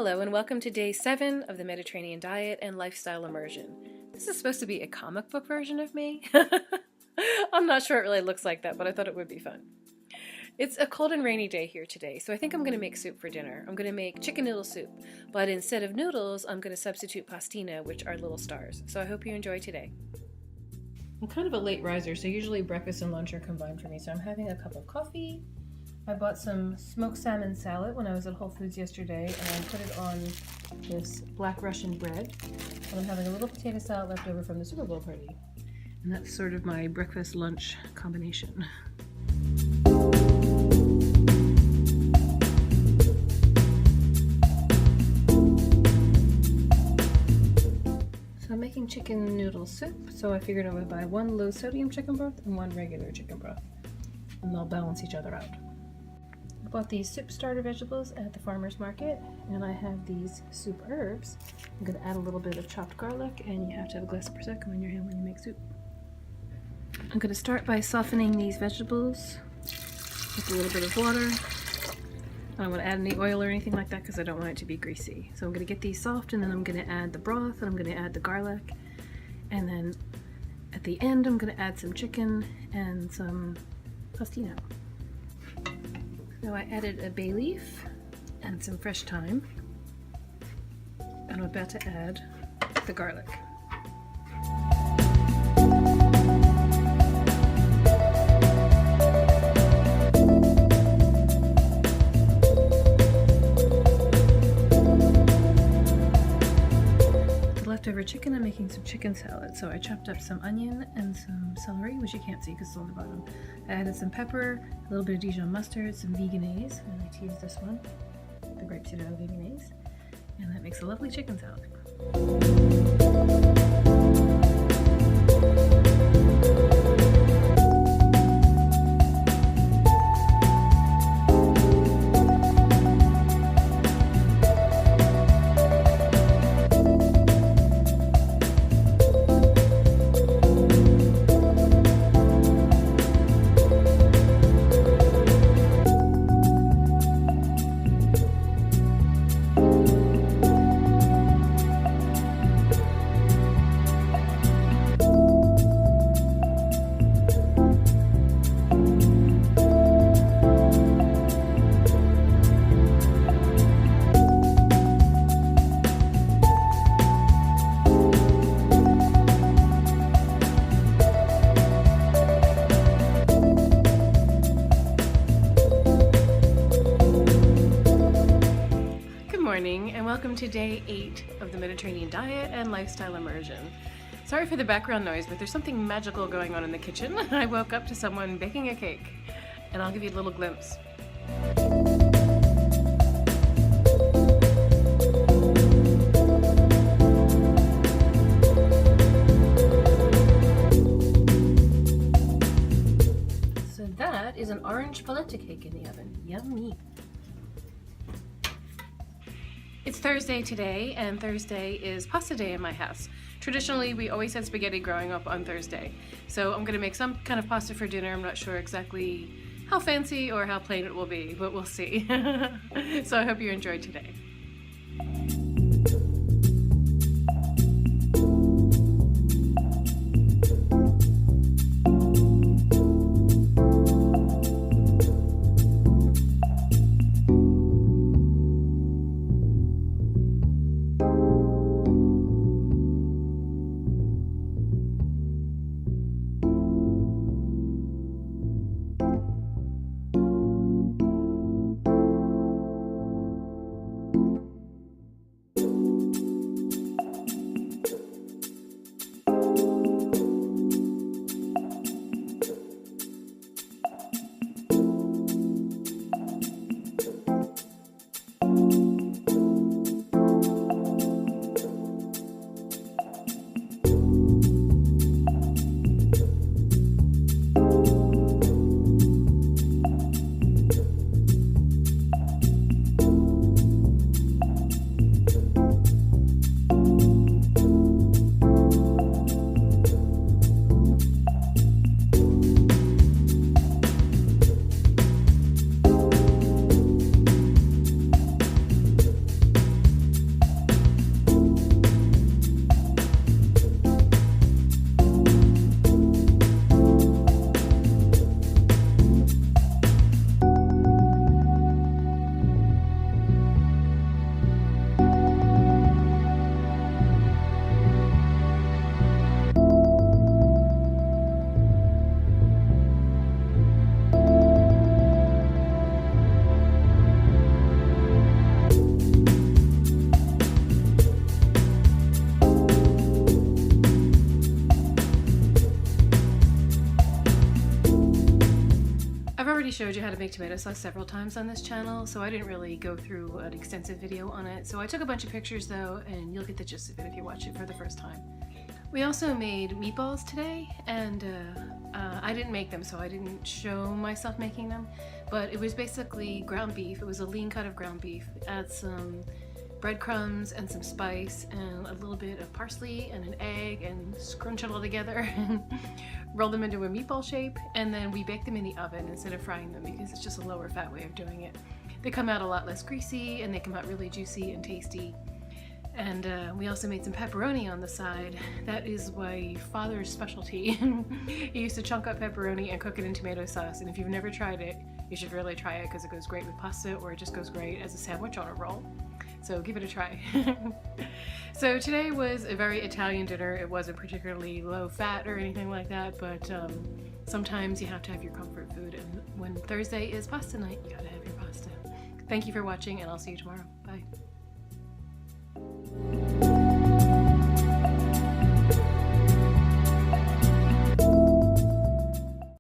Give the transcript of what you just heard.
Hello and welcome to day 7 of the Mediterranean diet and lifestyle immersion. This is supposed to be a comic book version of me. I'm not sure it really looks like that, but I thought it would be fun. It's a cold and rainy day here today, so I think I'm going to make soup for dinner. I'm going to make chicken noodle soup, but instead of noodles, I'm going to substitute pastina, which are little stars. So I hope you enjoy today. I'm kind of a late riser, so usually breakfast and lunch are combined for me, so I'm having a cup of coffee. I bought some smoked salmon salad when I was at Whole Foods yesterday, and I put it on this black Russian bread. And I'm having a little potato salad left over from the Super Bowl party. And that's sort of my breakfast-lunch combination. So I'm making chicken noodle soup, so I figured I would buy one low-sodium chicken broth and one regular chicken broth. And they'll balance each other out. I bought these soup starter vegetables at the farmer's market, and I have these soup herbs. I'm going to add a little bit of chopped garlic, and you have to have a glass of Prosecco in your hand when you make soup. I'm going to start by softening these vegetables with a little bit of water. I don't want to add any oil or anything like that because I don't want it to be greasy. So I'm going to get these soft, and then I'm going to add the broth, and I'm going to add the garlic, and then at the end I'm going to add some chicken and some pastina. Now I added a bay leaf and some fresh thyme, and I'm about to add the garlic. The leftover chicken, I'm making some chicken salad, so I chopped up some onion and some celery, which you can't see because it's on the bottom. I added some pepper, a little bit of Dijon mustard, some veganese. I like to use this one, the grapeseed oil veganese, and that makes a lovely chicken salad. And welcome to day 8 of the Mediterranean diet and lifestyle immersion. Sorry for the background noise, but there's something magical going on in the kitchen. I woke up to someone baking a cake, and I'll give you a little glimpse. So that is an orange paletta cake in the oven. Yummy! It's Thursday today, and Thursday is pasta day in my house. Traditionally, we always had spaghetti growing up on Thursday. So I'm going to make some kind of pasta for dinner. I'm not sure exactly how fancy or how plain it will be, but we'll see. So I hope you enjoyed today. showed you how to make tomato sauce several times on this channel, so I didn't really go through an extensive video on it. So I took a bunch of pictures though, and you'll get the gist of it if you watch it for the first time. We also made meatballs today, and I didn't make them, so I didn't show myself making them, but it was basically ground beef. It was a lean cut of ground beef. Add some breadcrumbs and some spice and a little bit of parsley and an egg and scrunch it all together and roll them into a meatball shape, and then we bake them in the oven instead of frying them because it's just a lower fat way of doing it. They come out a lot less greasy and they come out really juicy and tasty. And we also made some pepperoni on the side. That is my father's specialty. He used to chunk up pepperoni and cook it in tomato sauce, and if you've never tried it, you should really try it because it goes great with pasta, or it just goes great as a sandwich on a roll. So give it a try. So today was a very Italian dinner. It wasn't particularly low fat or anything like that, but sometimes you have to have your comfort food, and when Thursday is pasta night, you gotta have your pasta. Thank you for watching, and I'll see you tomorrow. Bye.